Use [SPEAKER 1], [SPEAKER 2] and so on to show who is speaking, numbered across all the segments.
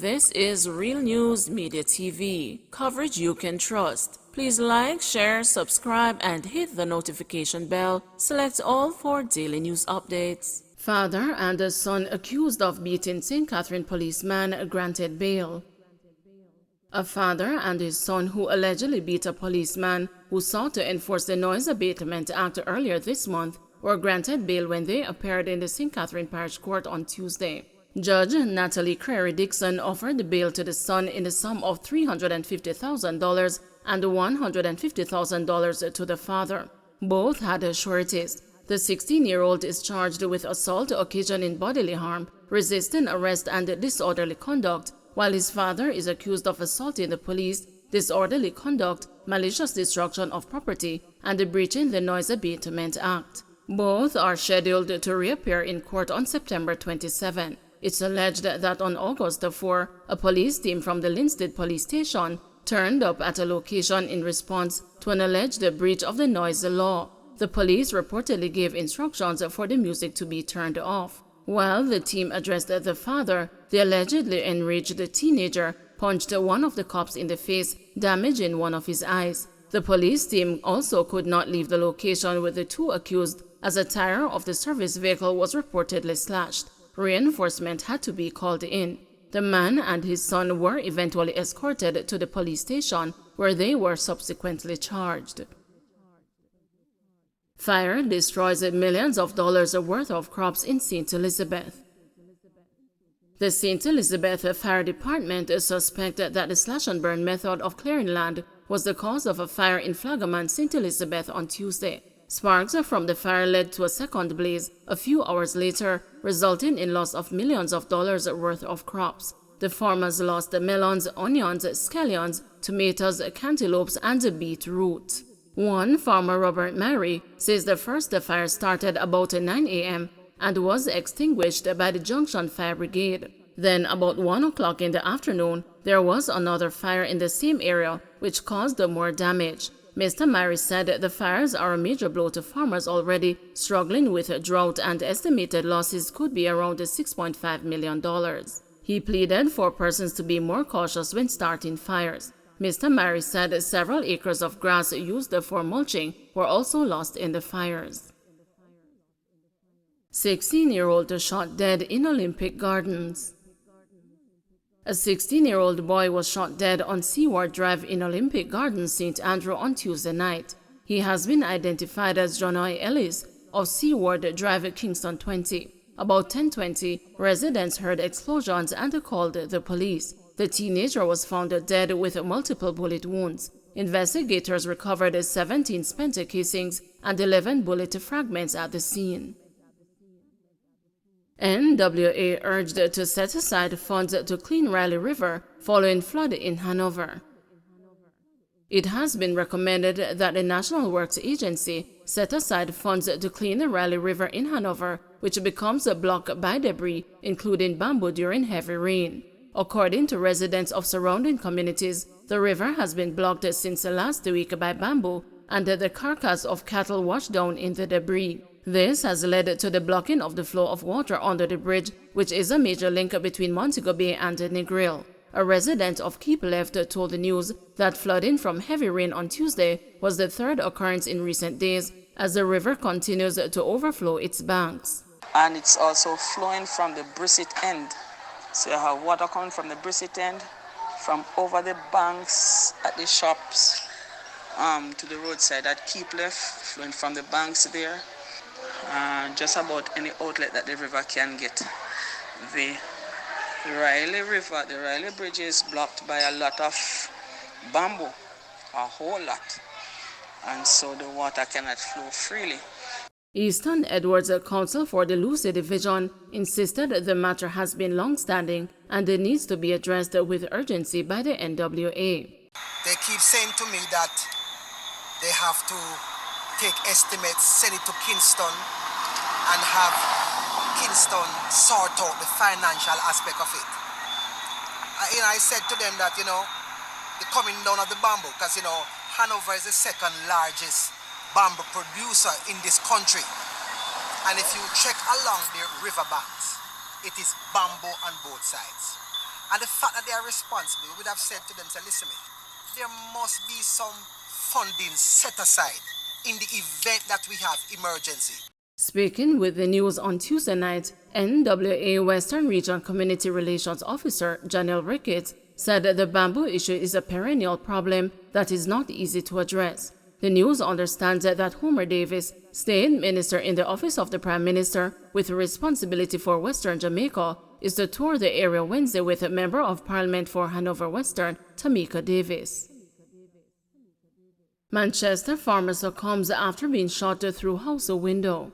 [SPEAKER 1] This is Real News Media TV, coverage you can trust. Please like, share, subscribe, and hit the notification bell. Select all for daily news updates. Father and a son accused of beating St. Catherine policeman granted bail. A father and his son who allegedly beat a policeman who sought to enforce the Noise Abatement Act earlier this month were granted bail when they appeared in the St. Catherine Parish Court on Tuesday. Judge Natalie Crary Dixon offered bail to the son in the sum of $350,000 and $150,000 to the father. Both had sureties. The 16-year-old is charged with assault occasioning bodily harm, resisting arrest, and disorderly conduct, while his father is accused of assaulting the police, disorderly conduct, malicious destruction of property, and breaching the Noise Abatement Act. Both are scheduled to reappear in court on September 27. It's alleged that on August 4, a police team from the Linstead police station turned up at a location in response to an alleged breach of the noise law. The police reportedly gave instructions for the music to be turned off. While the team addressed the father, the allegedly enraged teenager punched one of the cops in the face, damaging one of his eyes. The police team also could not leave the location with the two accused as a tire of the service vehicle was reportedly slashed. Reinforcement had to be called in. The man and his son were eventually escorted to the police station, where they were subsequently charged. Fire destroys millions of dollars worth of crops in St. Elizabeth. The St. Elizabeth Fire Department suspected that the slash-and-burn method of clearing land was the cause of a fire in Flagaman, St. Elizabeth on Tuesday. Sparks from the fire led to a second blaze a few hours later, resulting in loss of millions of dollars worth of crops. The farmers lost melons, onions, scallions, tomatoes, cantaloupes, and beetroot. One farmer, Robert Mary, says the first fire started about 9 a.m. and was extinguished by the Junction Fire Brigade. Then, about 1 o'clock in the afternoon, there was another fire in the same area, which caused more damage. Mr. Mary said the fires are a major blow to farmers already struggling with drought, and estimated losses could be around $6.5 million. He pleaded for persons to be more cautious when starting fires. Mr. Mary said several acres of grass used for mulching were also lost in the fires. 16-year-old shot dead in Olympic Gardens. A 16-year-old boy was shot dead on Seaward Drive in Olympic Gardens, St. Andrew on Tuesday night. He has been identified as Johnny Ellis of Seaward Drive, Kingston 20. About 10:20, residents heard explosions and called the police. The teenager was found dead with multiple bullet wounds. Investigators recovered 17 spent casings and 11 bullet fragments at the scene. NWA urged to set aside funds to clean Riley River following flood in Hanover. It has been recommended that the National Works Agency set aside funds to clean the Riley River in Hanover, which becomes blocked by debris, including bamboo during heavy rain. According to residents of surrounding communities, the river has been blocked since last week by bamboo and the carcass of cattle washed down in the debris. This has led to the blocking of the flow of water under the bridge, which is a major link between Montego Bay and Negril. A resident of Keep Left told the news that flooding from heavy rain on Tuesday was the third occurrence in recent days as the river continues to overflow its banks.
[SPEAKER 2] And it's also flowing from the Brisset end. So you have water coming from the Brisset end, from over the banks at the shops to the roadside at Keep Left, flowing from the banks there. Just about any outlet that the river can get. The Riley River, the Riley Bridge is blocked by a lot of bamboo, a whole lot, and so the water cannot flow freely.
[SPEAKER 1] Easton Edwards, counsel for the Lucy Division, insisted the matter has been long-standing and it needs to be addressed with urgency by the NWA.
[SPEAKER 3] They keep saying to me that they have to take estimates, send it to Kingston, and have Kingston sort out the financial aspect of it. I said to them that, the coming down of the bamboo, because, Hanover is the second largest bamboo producer in this country. And if you check along the riverbanks, it is bamboo on both sides. And the fact that they are responsible, we would have said to them, say, listen, there must be some funding set aside in the event that we have emergency.
[SPEAKER 1] Speaking with the news on Tuesday night, NWA Western Region Community Relations Officer Janelle Ricketts said the bamboo issue is a perennial problem that is not easy to address. The news understands that Homer Davis, State Minister in the Office of the Prime Minister with responsibility for Western Jamaica, is to tour the area Wednesday with a Member of Parliament for Hanover Western, Tamika Davis. Manchester farmer succumbs after being shot through house window.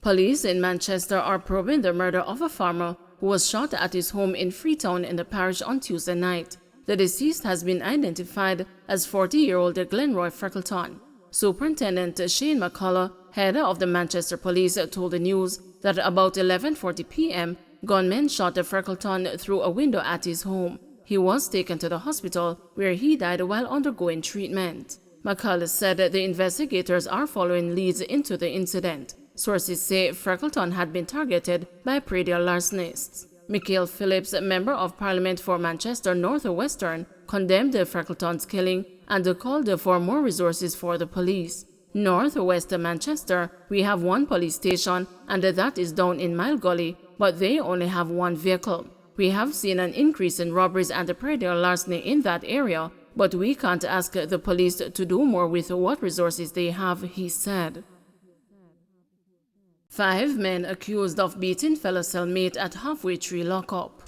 [SPEAKER 1] Police in Manchester are probing the murder of a farmer who was shot at his home in Freetown in the parish on Tuesday night. The deceased has been identified as 40-year-old Glenroy Freckleton. Superintendent Shane McCullough, head of the Manchester Police, told the news that about 11:40 p.m., gunmen shot Freckleton through a window at his home. He was taken to the hospital, where he died while undergoing treatment. McCullough said the investigators are following leads into the incident. Sources say Freckleton had been targeted by predial larcenists. Michael Phillips, Member of Parliament for Manchester North Western, condemned Freckleton's killing and called for more resources for the police. North West Manchester, we have one police station, and that is down in Mile Gully, but they only have one vehicle. We have seen an increase in robberies and predial larceny in that area, but we can't ask the police to do more with what resources they have, he said. 5 men accused of beating fellow cellmate at Halfway Tree lockup.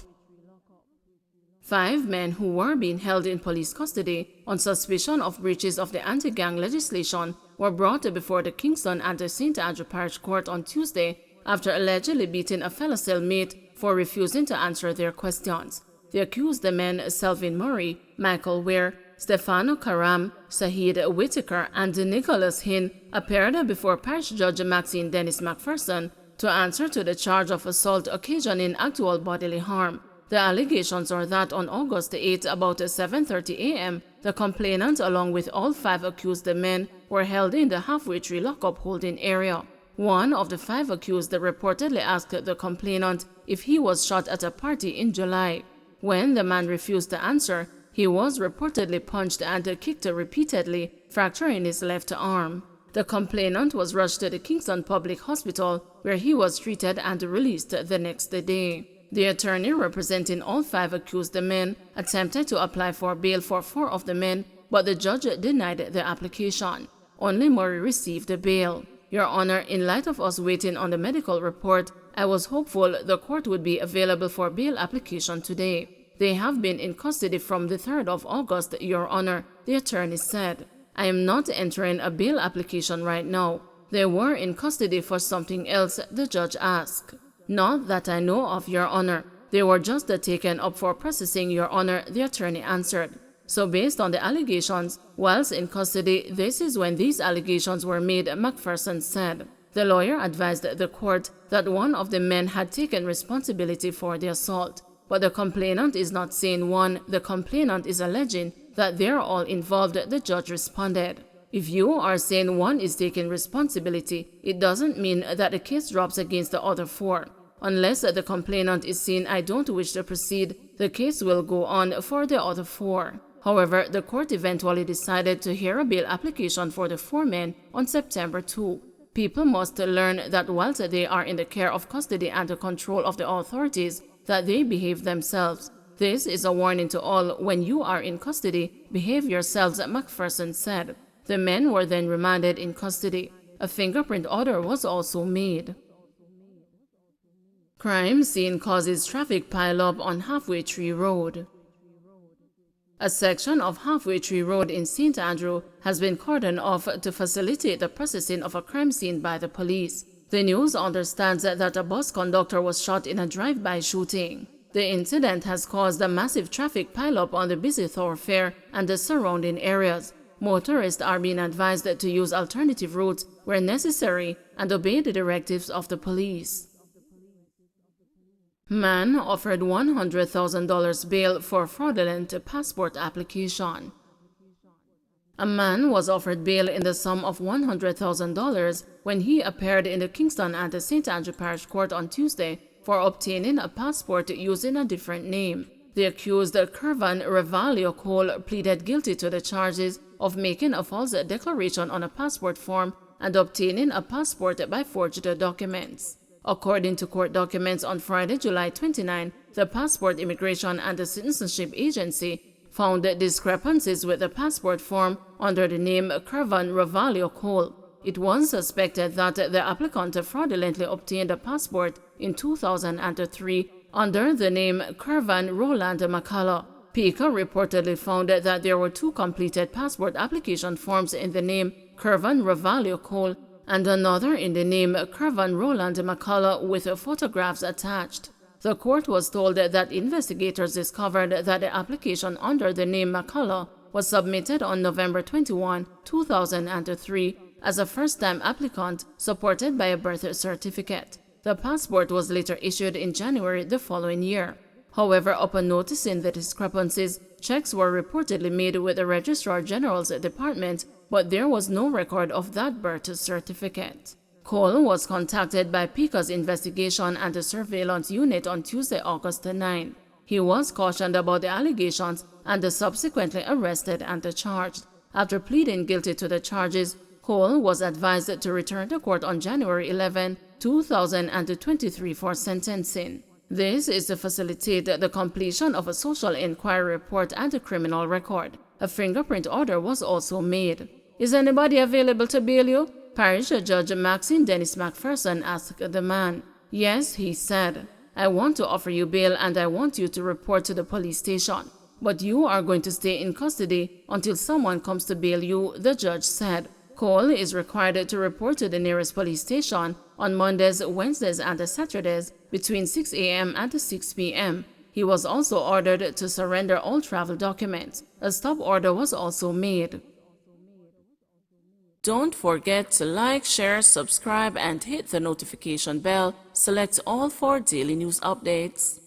[SPEAKER 1] 5 men who were being held in police custody on suspicion of breaches of the anti-gang legislation were brought before the Kingston and St. Andrew Parish Court on Tuesday after allegedly beating a fellow cellmate for refusing to answer their questions. The accused men Selvin Murray, Michael Ware, Stefano Karam, Saheed Whitaker, and Nicholas Hinn appeared before Parish Judge Maxine Dennis McPherson to answer to the charge of assault occasioning actual bodily harm. The allegations are that on August 8, about 7:30 a.m., the complainant, along with all 5 accused men, were held in the Halfway Tree lockup holding area. One of the 5 accused reportedly asked the complainant if he was shot at a party in July. When the man refused to answer, he was reportedly punched and kicked repeatedly, fracturing his left arm. The complainant was rushed to the Kingston Public Hospital, where he was treated and released the next day. The attorney representing all 5 accused men attempted to apply for bail for 4 of the men, but the judge denied the application. Only Murray received the bail. Your Honor, in light of us waiting on the medical report, I was hopeful the court would be available for bail application today. They have been in custody from the 3rd of August, Your Honor, the attorney said. I am not entering a bail application right now. They were in custody for something else, the judge asked. Not that I know of, Your Honor. They were just taken up for processing, Your Honor, the attorney answered. So based on the allegations, whilst in custody, this is when these allegations were made, McPherson said. The lawyer advised the court that one of the men had taken responsibility for the assault. But the complainant is not saying one, the complainant is alleging that they're all involved, the judge responded. If you are saying one is taking responsibility, it doesn't mean that the case drops against the other 4. Unless the complainant is saying I don't wish to proceed, the case will go on for the other 4. However, the court eventually decided to hear a bail application for the 4 men on September 2. People must learn that whilst they are in the care of custody and the control of the authorities, that they behave themselves. This is a warning to all. When you are in custody, behave yourselves, McPherson said. The men were then remanded in custody. A fingerprint order was also made. Crime scene causes traffic pileup on Halfway Tree Road. A section of Halfway Tree Road in St. Andrew has been cordoned off to facilitate the processing of a crime scene by the police. The news understands that a bus conductor was shot in a drive-by shooting. The incident has caused a massive traffic pileup on the busy thoroughfare and the surrounding areas. Motorists are being advised to use alternative routes where necessary and obey the directives of the police. Man offered $100,000 bail for fraudulent passport application. A man was offered bail in the sum of $100,000 when he appeared in the Kingston and the St. Andrew Parish Court on Tuesday for obtaining a passport using a different name. The accused, Kervan Revalio Cole, pleaded guilty to the charges of making a false declaration on a passport form and obtaining a passport by forged documents. According to court documents on Friday, July 29, the Passport Immigration and the Citizenship Agency found discrepancies with the passport form under the name Kervan Revalio Cole. It was suspected that the applicant fraudulently obtained a passport in 2003 under the name Kervan Roland McCullough. PICA reportedly found that there were 2 completed passport application forms in the name Kervan Revalio Cole and another in the name Kervan Roland McCullough with photographs attached. The court was told that investigators discovered that the application under the name McCullough was submitted on November 21, 2003 as a first-time applicant supported by a birth certificate. The passport was later issued in January the following year. However, upon noticing the discrepancies, checks were reportedly made with the Registrar General's Department, but there was no record of that birth certificate. Cole was contacted by PICA's investigation and the surveillance unit on Tuesday, August 9. He was cautioned about the allegations and subsequently arrested and charged. After pleading guilty to the charges, Cole was advised to return to court on January 11, 2023 for sentencing. This is to facilitate the completion of a social inquiry report and a criminal record. A fingerprint order was also made. "Is anybody available to bail you?" Parish Judge Maxine Dennis McPherson asked the man. "Yes," he said. "I want to offer you bail and I want you to report to the police station. But you are going to stay in custody until someone comes to bail you," the judge said. Cole is required to report to the nearest police station on Mondays, Wednesdays, and Saturdays between 6 a.m. and 6 p.m. He was also ordered to surrender all travel documents. A stop order was also made. Don't forget to like, share, subscribe, and hit the notification bell. Select all for daily news updates.